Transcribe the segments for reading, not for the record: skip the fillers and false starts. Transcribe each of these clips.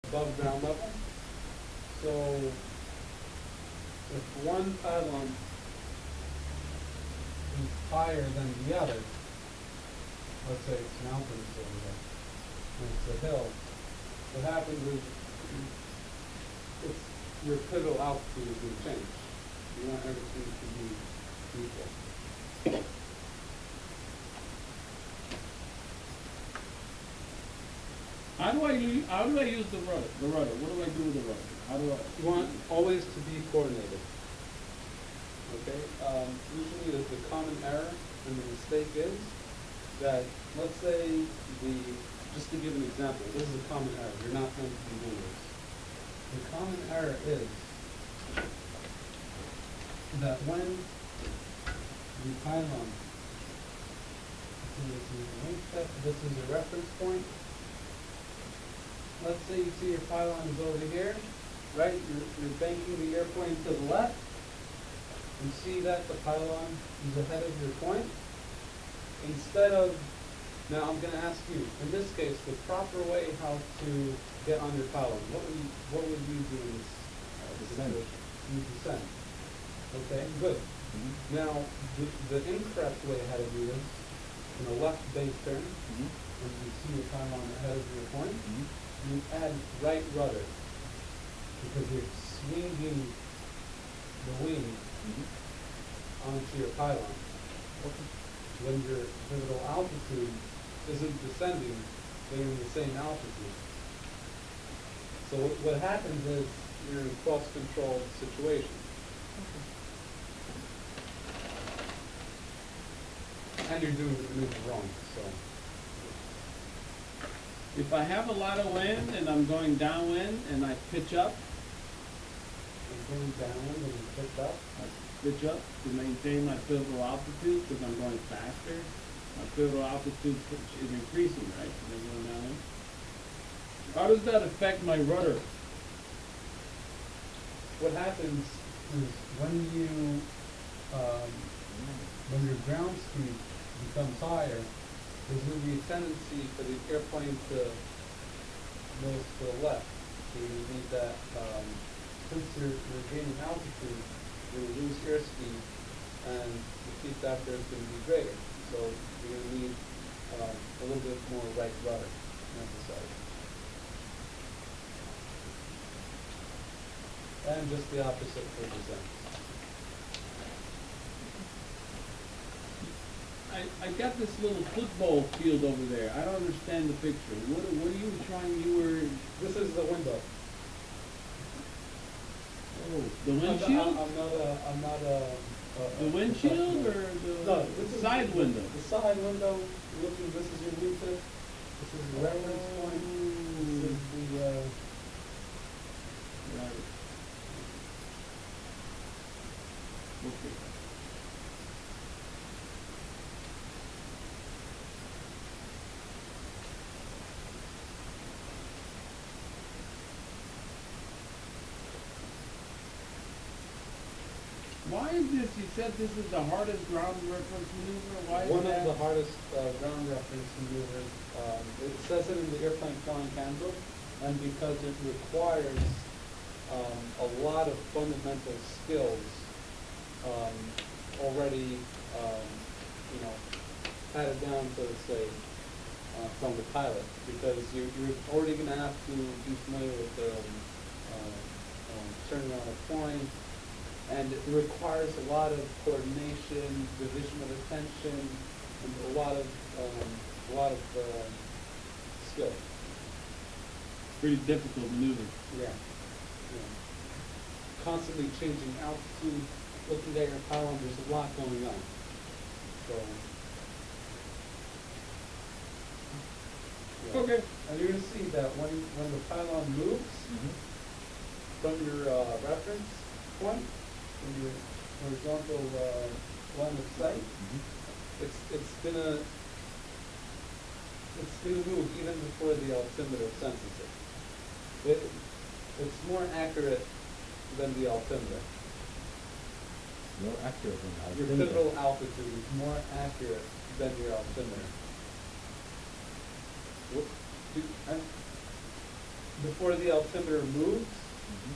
above ground level. So if one pylon is higher than the other, let's say it's mountains over there, and it's a hill, what happens is it's your pivotal altitude is going to change. You want everything to be equal. How do I use the rudder? The rudder. What do I do with the rudder? How do I? You want always to be coordinated. Okay? Usually the common error and the mistake is that, let's say just to give an example, this is a common error. You're not meant to be doing this. The common error is that when the pylon, this is a reference point. Let's say you see your pylon is over here, right? You're banking the airplane to the left. You see that the pylon is ahead of your point. Instead of, now I'm going to ask you, in this case, the proper way how to get on your pylon. What would you do in this situation? You descend. Okay, good. Mm-hmm. Now, the incorrect way how to do this, in a left base turn, when you see your pylon ahead of your point, you add right rudder, because you're swinging the wing onto your pylon. Okay. When your pivotal altitude isn't descending, they're in the same altitude. So what happens is you're in a cross-controlled situation. Okay. And you're doing the maneuver wrong, so. If I have a lot of wind and I'm going downwind and I pitch up, going downwind and you pitch up? I pitch up to maintain my pivotal altitude because I'm going faster. My pivotal altitude is increasing, right? And I'm going downwind. How does that affect my rudder? What happens is when your ground speed becomes higher, there's going to be a tendency for the airplane to nose to the left. So you need that, since you're gaining altitude, you're going to lose airspeed, and the peak factor is going to be greater. So you're going to need a little bit more right rudder necessary. And just the opposite for descent. I got this little football field over there. I don't understand the picture. What are you trying? This is the window. Oh, the windshield? I'm not the windshield or the side window? The side window. Looking. This is your new tip. This is the reference point. This is the. Right. Okay. Why is this? You said this is the hardest ground reference maneuver. Why is one that? of the hardest ground reference maneuvers. It says it in the airplane flying handbook, and because it requires a lot of fundamental skills already, padded down, so to say, from the pilot, because you're already going to have to be familiar with turning on a point. And it requires a lot of coordination, division of attention, and a lot of skill. Pretty difficult maneuver. Yeah. Constantly changing altitude, looking at your pylon. There's a lot going on. So. Yeah. Okay. And you're going to see that when the pylon moves from your reference point, in your horizontal line of sight, it's gonna move even before the altimeter senses it. It's more accurate than the altimeter. More accurate than the Your altimeter. pivotal altitude is more accurate than your altimeter. before the altimeter moves, Mhm.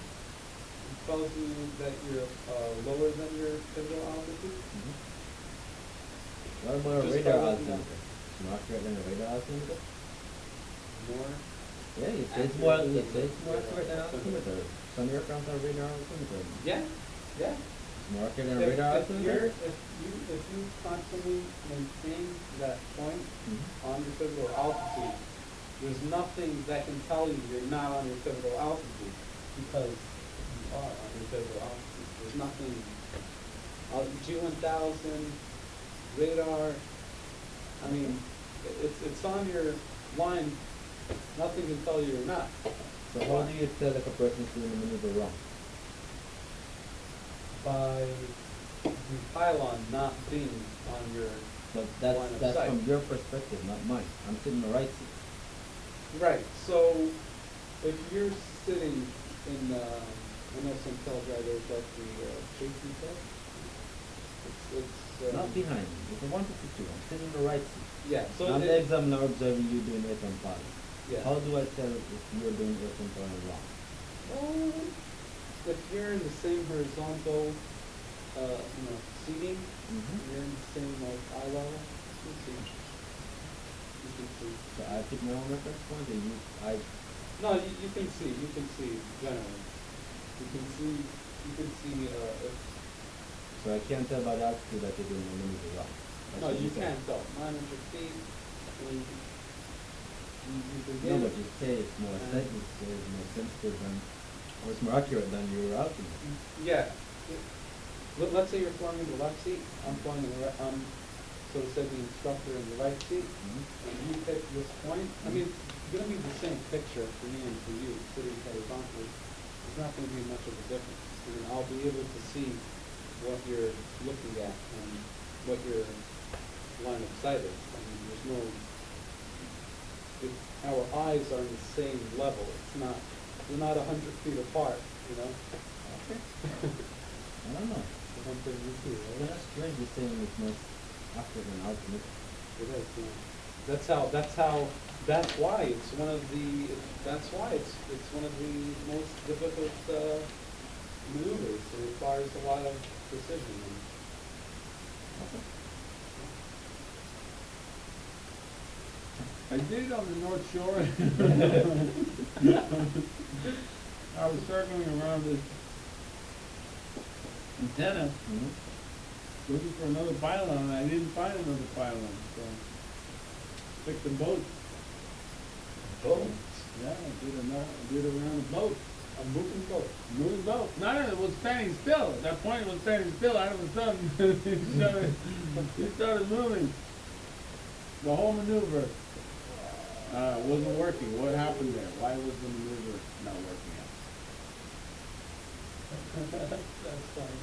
it tells you that you're lower than your pivotal altitude. Mhm. What about a Just radar by looking up. altimeter? It's more accurate than a radar altimeter? More. Yeah, it says Accurate more, than it says more radar accurate than altimeter. altimeter. Some aircraft have radar altimeter. Yeah, yeah. It's more accurate than a radar altimeter? If you constantly maintain that point Mhm. on your pivotal altitude, there's nothing that can tell you you're not on your pivotal altitude because you are on your pivotal altitude. There's nothing. G1000 radar. I mean, it's on your line. Nothing can tell you you're not. So how do you tell if a person's doing the maneuver wrong? By the pylon not being on your But line of that's sight. from your perspective, not mine. I'm sitting in the right seat. Right. So if you're sitting in, I know some tail drivers like the chasing tail. It's Not behind me. It's a 152. I'm sitting in the right seat. Yeah. So I'm the examiner observing you doing airplane pilot. yeah. How do I tell if you're doing airplane pilot wrong? Well, if you're in the same horizontal, seating, Mm-hmm. you're in the same like eye level, you can see. You can see. So I pick my own reference point and No, you can see. You can see generally. You can see. You can see. If, so I can't tell by the altitude that you're doing a maneuver wrong. That's no, what you said. can't tell. 900 feet. You No, begin. but you say it's more sensitive than, or it's more accurate than your altitude. Yeah. Let's say you're flying in the left seat. I'm flying in the right. So to say the instructor in the right seat, Mm-hmm. and you pick this point. I mean, it's going to be the same picture for me and for you sitting horizontally. There's not going to be much of a difference. I mean, I'll be able to see what you're looking at and what your line of sight is. I mean, there's no. Our eyes are in the same level. It's not. We're not 100 feet apart. You know. Okay. I don't know. The one thing you see, Well, right? that's strange. You're saying it's more accurate than altitude. It is, yeah. That's why it's one of the, that's why it's one of the most difficult, maneuvers. It requires a lot of precision. Okay. I did it on the North Shore. I was circling around this antenna, Mm-hmm. looking for another pylon, and I didn't find another pylon, so picked a boat. Boat? Yeah, I did around the boat. A moving boat. Moving boat. No, it was standing still. At that point, it was standing still. All of a sudden, it started moving. The whole maneuver wasn't working. What happened there? Why was the maneuver not working out? That's funny.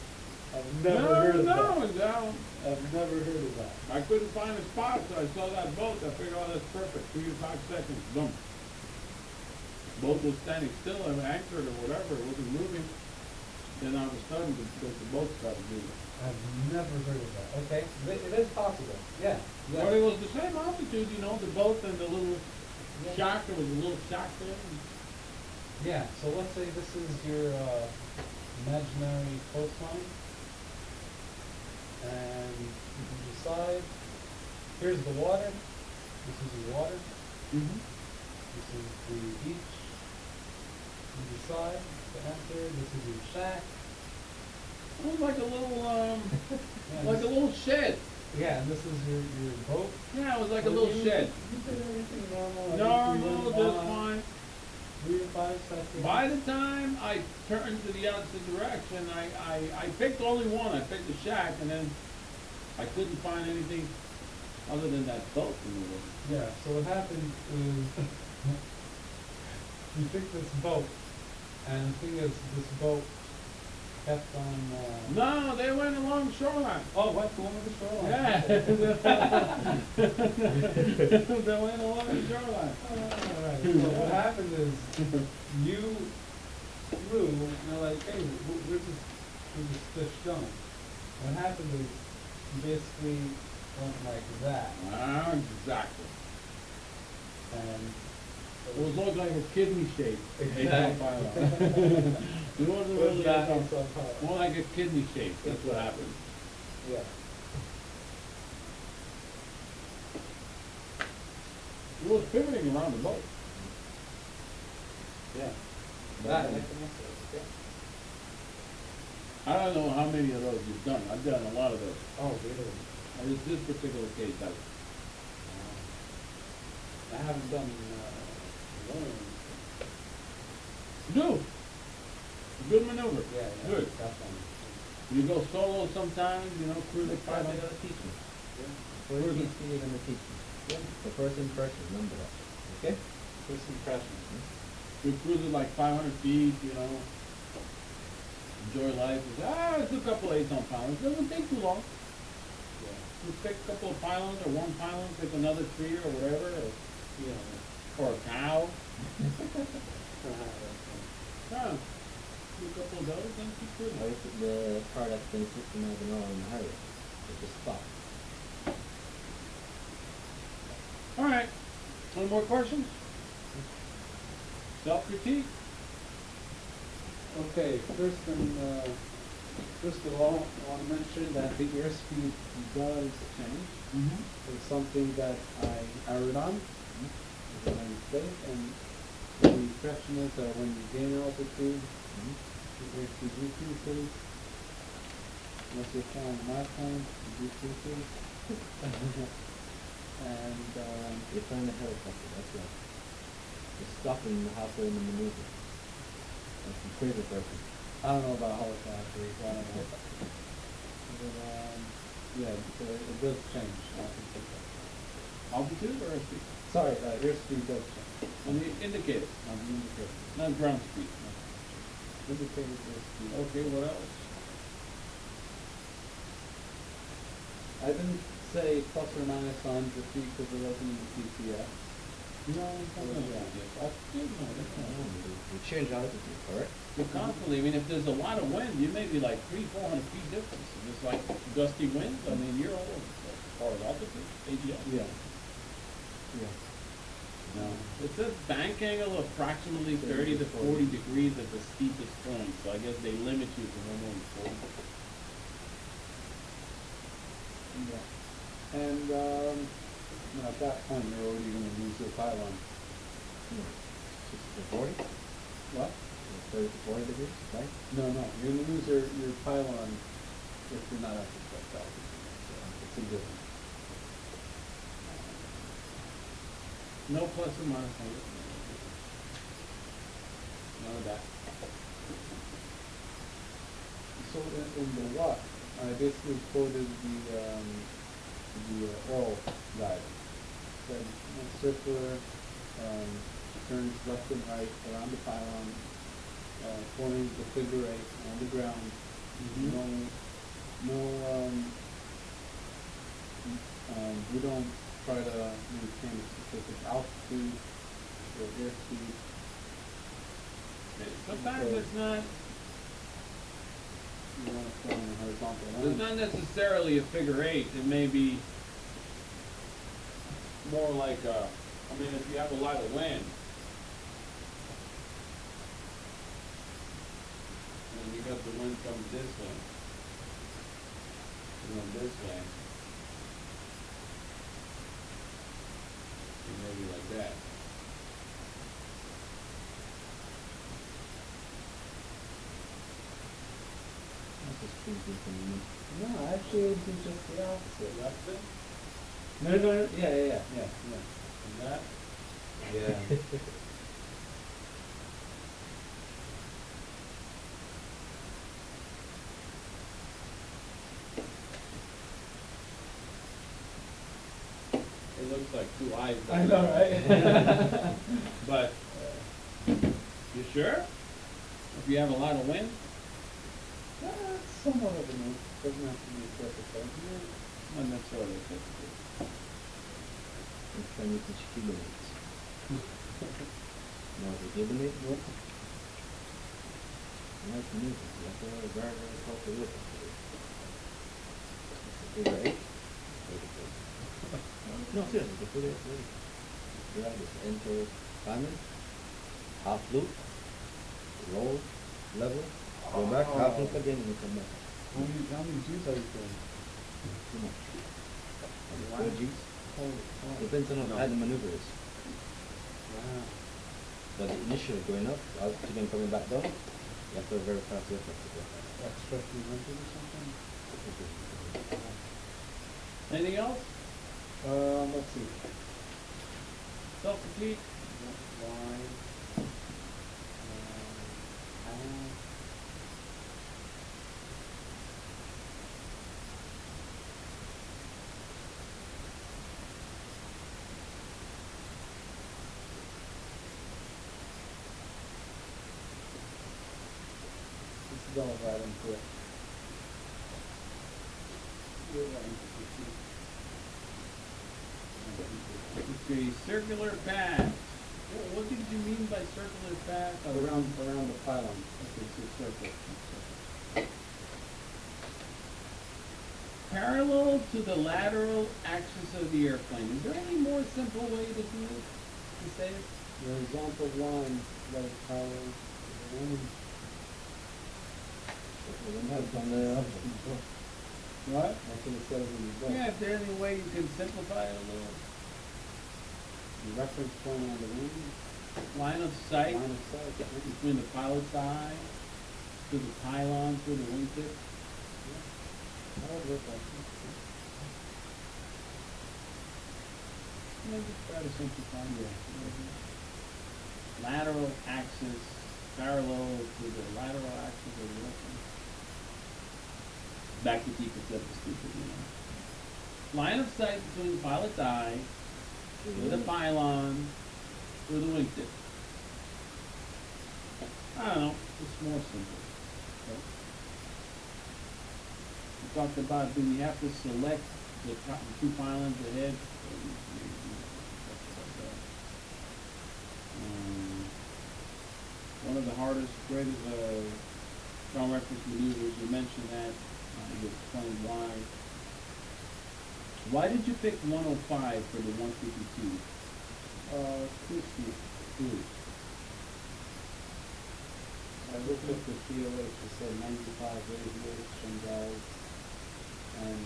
I've never heard of that. No. I've never heard of that. I couldn't find a spot, so I saw that boat. I figured, oh, that's perfect. 3 to 5 seconds. Boom. Boat was standing still and anchored or whatever. It wasn't moving. Then all of a sudden, the boat started moving. I've never heard of that. Okay, it is possible. Yeah. Yeah. But it was the same altitude, the boat and the little Yeah. shack. There was a little shack there. Yeah, so let's say this is your imaginary coastline, and you can decide, here's the water, this is your water, Mm-hmm. this is the beach, you decide to enter, this is your shack. It was like a little, Yeah, like a this- little shed. Yeah, and this is your boat. Yeah, it was like a Well, little you- shed. You did everything normal. Normal, just fine. 3 to 5 seconds. By the time I turned to the opposite direction, I picked only one. I picked the shack, and then I couldn't find anything other than that boat in the water. Yeah, so what happened is you picked this boat, and the thing is, this boat kept on. No, they went along the shoreline. Oh, what? Going with the shoreline? Yeah. They went along the shoreline. Alright, so what happened is you flew, and they're like, hey, where's this fish going? What happened is you basically went like that, Ah, exactly. and It was looked like a kidney shape. Exactly. It wasn't Was really not a, a pylon. more like a kidney shape, that's what happened. Yeah. It was pivoting around the boat. Yeah. That- I can answer that, I don't know how many of those you've done, I've done a lot of those. yeah. Oh, really? This particular case, I haven't done, one. do. Good maneuver. Yeah, yeah. Good. Definitely. You go solo sometimes, cruise the Next time pylon. you're gonna teach me. Yeah. First teach me, you're gonna teach me. Yeah. The first impression, remember that. Okay? First impression. We cruise it like 500 feet, enjoy life. It's a couple 8 on pylons. Doesn't take too long. Yeah. You pick a couple of pylons or one pylon, pick another tree or whatever, Yeah. or a cow. Uh-huh. Yeah. Do a couple of those, then keep Or cruising. if the car that's been systemizing all in the highway, it just stop. All right. Any more questions? Self-critique? Okay, first of all, I want to mention that the airspeed does change. Mm-hmm. It's something that I erred on, it's my mistake, and the question is that when you gain altitude, the airspeed decreases. Unless you're flying my plane, it decreases. And, You're flying a helicopter, that's right. You're stopping halfway in the maneuver. That's a crazy person. I don't know about helicopters, I don't know. But, yeah, it does change. Altitude or airspeed? Sorry, airspeed does change. On the indicator, On the indicator. not ground speed. Indicator airspeed. Okay, what else? I didn't say plus or minus 100 feet because it wasn't in the PCS. No, it's not gonna be obvious. I did know, that's not obvious. You change altitude, correct? But constantly, if there's a lot of wind, you may be like 300-400 feet difference. If it's like gusty winds, you're all over. As far as altitude, AGL. Yeah. Yeah. No. It says bank angle approximately 30 to 40 degrees at the steepest point, so I guess they limit you to no more than 40. Yeah. And, at that point, you're already going to lose your pylon. 60 to 40? What? 30 to 40 degrees, right? No, you're going to lose your pylon if you're not at the correct altitude. So it's a given. No plus or minus 100. None of that. So in the what, I basically quoted the oral guide. Said circular, turns left and right around the pylon, forming the figure 8 on the ground. We don't try to maintain a specific altitude or airspeed. Sometimes it's not. You want to fly in a horizontal line. It's not necessarily a figure 8. It may be more like if you have a lot of wind, and you got the wind comes this way, this way, it may be like that. That's just pretty good for me. No, actually, it'd be just the opposite. That's it. No. Yeah. And that. Yeah. It looks like two eyes. I know, right? But you sure? If you have a lot of wind? Somewhat of a no. Doesn't have to be a perfect thing. Not necessarily. I'm trying to teach kilometers. Now, the kilometer, what? Nice music. That's a very, very close to it. Figure 8? No, seriously, the figure 8. You have this enter Diamond, half loop, roll, level, go back, half loop again, and come back. How many G's are you doing? Too much. Wow. 4 Gs. Oh, Depends on how the maneuver is. wow. But the initial going up, to then coming back down, you have to have very fast effort to go. Extra few inches or something? Anything else? Let's see. Self-critique? Line. Half. This is all right into it. You're right into Okay, circular path. What did you mean by circular path? around the pylon. Okay, so circle. Parallel to the lateral axis of the airplane. Is there any more simple way to do it? To say it? The horizontal line that is parallel to the line. What? That's what it says in the book. Yeah, if there's any way you can simplify it a little. The reference point on the wing. Line of sight Line of sight. between the pilot's eye to the pylon to the wingtip. That would work out. Maybe try to simplify it. Lateral axis parallel to the lateral axis of the airplane. Back to keep it simple, stupid, you know. Line of sight between the pilot's eye to the pylon to the wingtip. I don't know, it's more simple. We talked about, do we have to select the two pylons ahead? One of the hardest, greatest ground reference maneuvers, you mentioned that, you explained why. Why did you pick 105 for the 152? Cruise speed. Cruise. I looked up the COH, it said 95 radius from guys, and,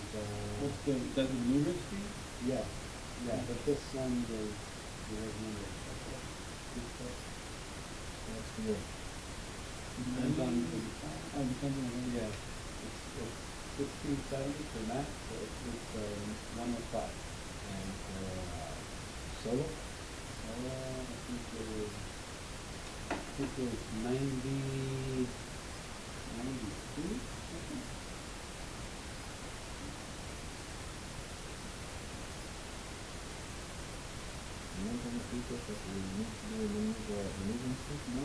What's the, that's the maneuver speed? yeah, but this one was, That's good. depends on, Oh, depends on the, yeah, it's 1670 for max, so it's 105. And solo? I think it was 92, I think. Remember the people that we need to do a maneuvering speed? No?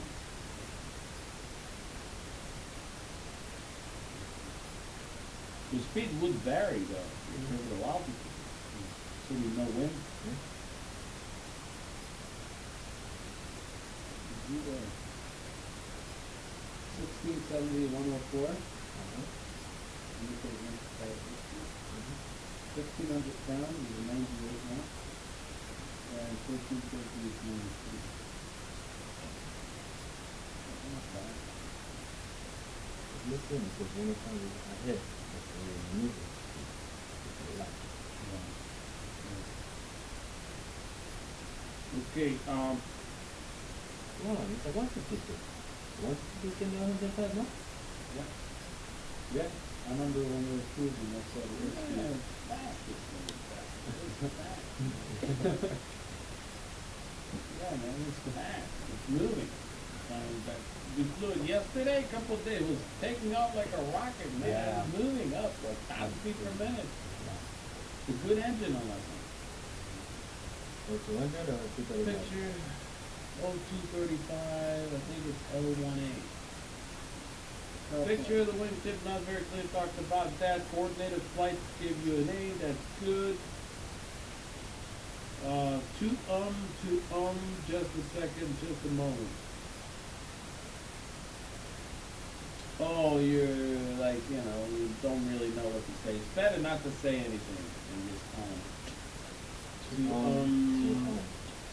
the speed would vary though, because of the altitude. So you know when. You were 1670, 104. And you put it in 1600 pounds is a 98 now. And 1350 is 93. Not bad. Listen, because one of the times ahead, that's the maneuver speed. It's a lot. Okay, No, it's a 152. 152 can be 105, no? Yeah. Yeah, I remember when we were cruising, I said, it's it's fast, it's really fast. Yeah, man, it's fast, it's moving. We flew it yesterday, a couple of days, it was taking off like a rocket, man. Yeah. It was moving up like 1,000 feet per minute. It's a good engine on that thing. Or 200 or 235? Picture, 0235, I think it's 018. Picture of the wingtip, not very clear, talked about that. Coordinated flight gave you an A, that's good. Just a second, just a moment. Oh, you're like, you know, you don't really know what to say. It's better not to say anything in this time.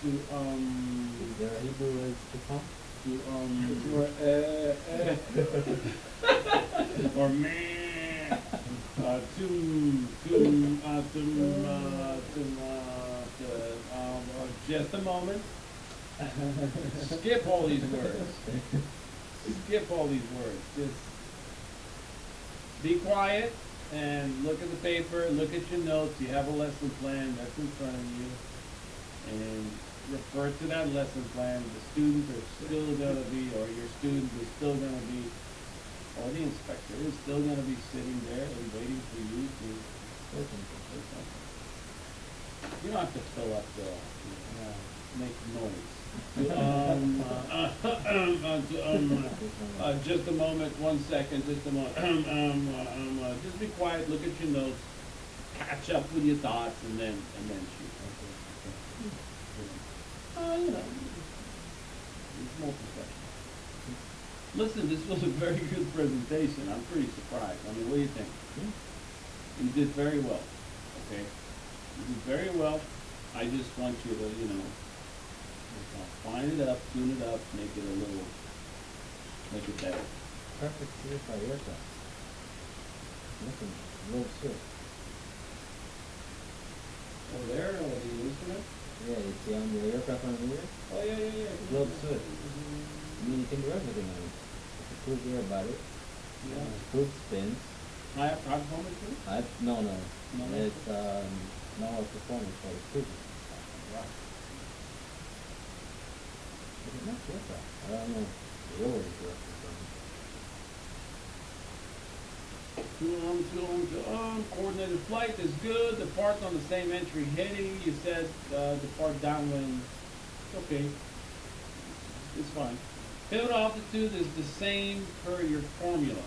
There a Hebrew is to come? Or meh, just a moment. Skip all these words. Skip all these words. Just be quiet and look at the paper, look at your notes. You have a lesson plan that's in front of you. And refer to that lesson plan. The students are still going to be, or your student is still going to be, or the inspector is still going to be sitting there and waiting for you to say something. You don't have to fill up the, make noise. Just a moment, 1 second, just a moment. Just be quiet, look at your notes, catch up with your thoughts, and then shoot. It's more professional. Listen, this was a very good presentation. I'm pretty surprised. I mean, what do you think? You did very well. Okay? You did very well. I just want you to, fine it up, tune it up, make it better. Perfect certified aircraft. Listen, low cert. Over there, or the instrument? Yeah, you see on the aircraft on the mirror? Oh, yeah. Globe cert. I mean, you can do everything on it. It's approved air body. Yeah. Approved spins. High performance too? No. No? It's normal performance for the student. Wow. Is it not aircraft? I don't know. The airway is directed Coordinated flight is good. Depart on the same entry heading. You said depart downwind. Okay. It's fine. Pivot altitude is the same per your formula.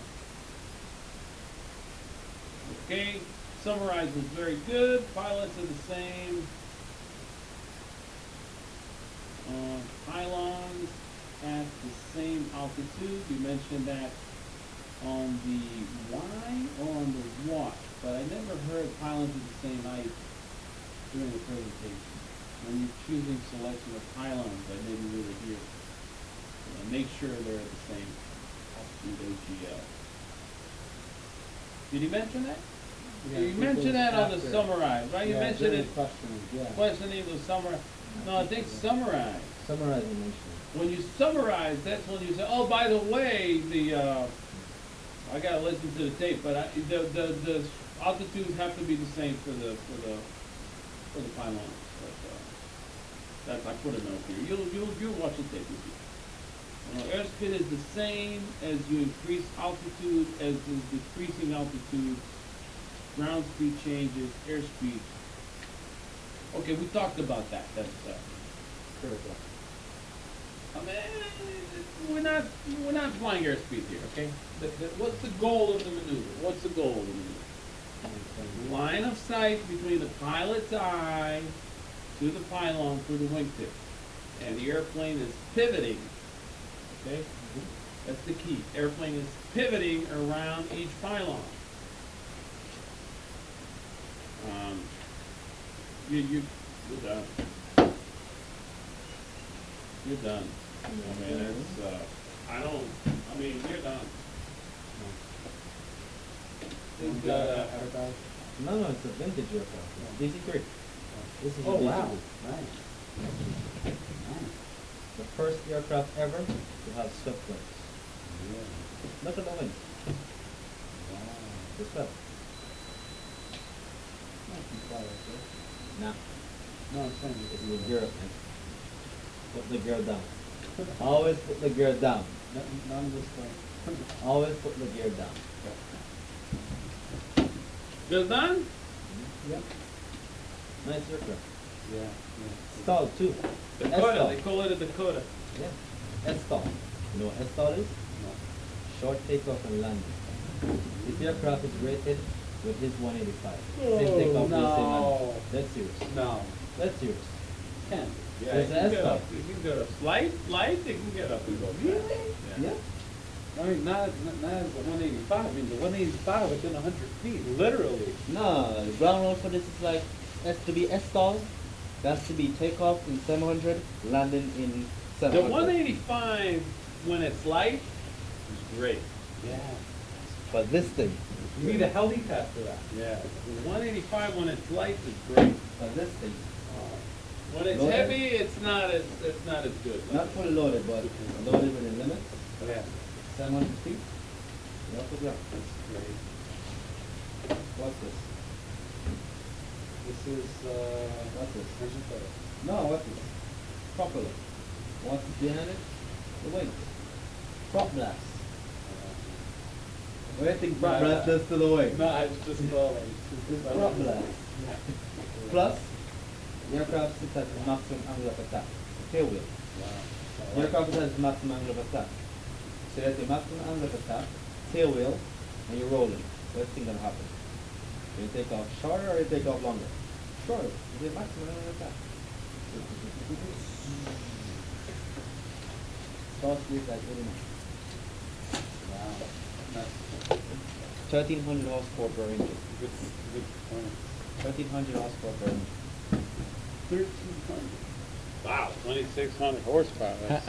Okay. Summarize was very good. Pilots are the same. Pylons at the same altitude. You mentioned that on the Y or on the watch, but I never heard pylons at the same height during the presentation. When you're choosing selection of pylons, I didn't really hear. Make sure they're at the same altitude AGL. Did you mention that? Yeah, You mentioned that on the summarize, right? You Yeah, mentioned during it. questioning, yeah. Questioning was summarize. No, I think summarize. Summarize and mention. When you summarize, that's when you say, oh, by the way, I gotta listen to the tape, but the altitudes have to be the same for the pylons. But I put a note here. You'll watch the tape with you. Airspeed is the same as you increase altitude as is decreasing altitude. Ground speed changes, airspeed. Okay, we talked about that. That's Critical. I mean, we're not flying airspeed here, okay? What's the goal of the maneuver? What's the goal of the maneuver? Line of sight between the pilot's eye to the pylon through the wingtip. And the airplane is pivoting, okay? That's the key. Airplane is pivoting around each pylon. You're done. You're done. I mean, you're done. No, it's a vintage aircraft. DC-3. This is a Oh, DC-3. wow. Nice. The first aircraft ever to have swept wings. Yeah. Look at the wings. Wow. Just swept. Nah. No, I'm saying This is a gear up, man. Put the gear down. Always put the gear down. none this way. Always put the gear down. Good done? Yep. Nice aircraft. Yeah. Stall too. Dakota. They call it a Dakota. Yeah. S-stall. You know what S-stall is? No. Short takeoff and landing. This aircraft is rated with his 185. Oh, Same takeoff with the same no. landing. That's serious. No. That's serious. Can't. Yeah, There's you can an get S-stop. up. You can get up. Light, they can get up and go. Really? Yeah. I mean, not as the 185. I mean, the 185 within 100 feet, literally. No, the ground rule for this is like has to be S-stall That's to be takeoff in 700, landing in The 700. 185 when it's light is great. Yeah. But this thing, You need a helipad for that. Yeah. The 185 when it's light is great. but this thing, When it's Loaded. heavy, it's not as good. not fully loaded, but loaded with a limit, Yeah. 700 feet. Off the ground. That's great. What's this? This is, What's this? engine photo. No, what's this? Propeller. What's behind it? The wings. Prop blast. What do you think prop blast does to the wing? No, it's just falling. It's prop blast. Plus, the aircraft sits at the maximum angle of attack. Tail wheel. The aircraft has the maximum angle of attack. So that's the maximum angle of attack, tail wheel, and you're rolling. What's thing gonna happen? Do you take off shorter or you take off longer? Shorter. You get maximum angle of attack. Start speed like 80 knots. Wow. That's 1300 horsepower per engine. good, good point. 1300 horsepower per engine. 1,300. Wow, 2,600 horsepower. That's